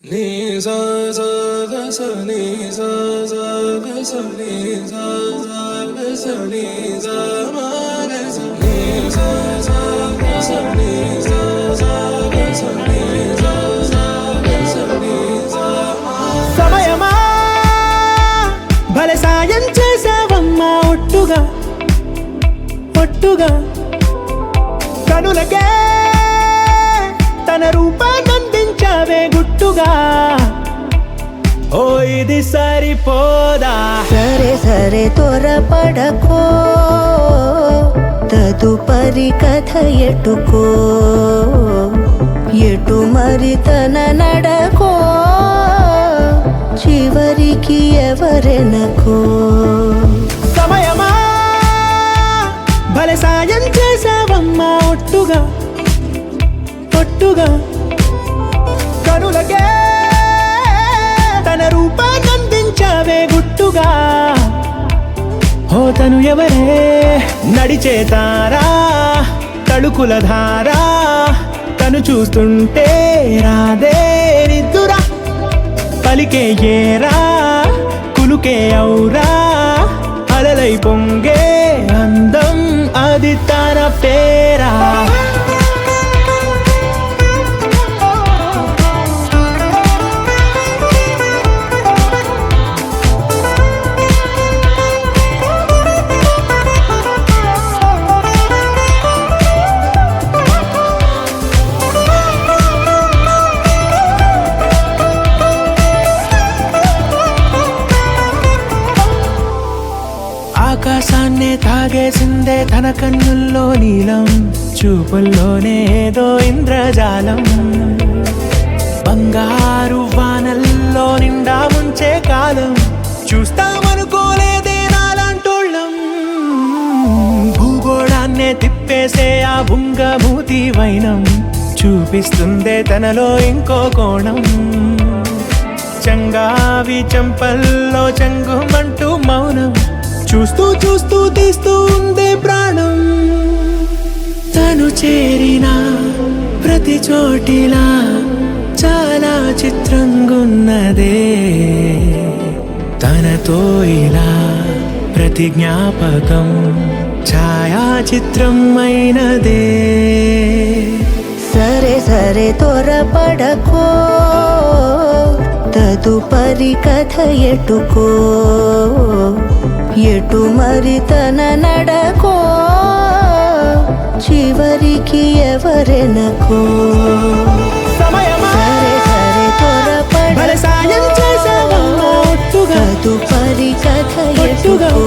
Ni sa sa ga sa ni sa sa ga sa ni sa sa ga sa ni sa ma ga sa ni sa sa ga sa ni sa sa ga sa ni sa sa ga sa ni sa ma సమయమా భలే సాయం చేసావమ్మా ఒట్టుగా ఒట్టుగా కనులకే తన రూపాన్నందించావే గుట్టుగా ఓ ఇది సరిపోదా సరే సరే త్వరపడకో తదుపరి కథ ఎటుకో ఎటు మరి తన నడకో చివరికి ఎవరెనకో సమయమా భలే సాయం చేసావమ్మా ఒట్టుగా ఒట్టుగా కనులకే తన రూపాన్నందించావే గుట్టుగా ఓ తను ఎవరే నడిచే తారా తళుకుల ధారా తను చూస్తుంటే రాదే నిద్దురా పలికే ఏరా కులుకే ఔరా అలలై పొంగే అందం అది తన పేరా ఆకాశాన్నే తాగేసిందే తన కన్నుల్లో నీలం చూపుల్లోనే ఏదో ఇంద్రజాలం బంగారు వానల్లో నిండా ముంచే కాలం చూస్తామనుకోలేదే నాలాంటోళ్ళం భూగోళాన్నే తిప్పేసే ఆ బుంగమూతి వైనం చూపిస్తుందే తనలో ఇంకో కోణం చంగావి చంపల్లో చంగుమంటూ మౌనం చూస్తూ చూస్తూ తీస్తూ ఉందే ప్రాణం తను చేరిన ప్రతి చోటిలా చాలా చిత్రంగున్నదే తనతో ఇలా ప్రతి జ్ఞాపకం ఛాయాచిత్రం అయినదే సరే సరే త్వరపడకో తదుపరి కథ ఎటుకో ఎటు మరి తన నడకో చివరికి ఎవరెనకో సమయమా సరే సరే భలే సాయం త్వరపడకో చేసావమ్మా ఒట్టుగా తదుపరి కథ ఒట్టుగా ఎటుకో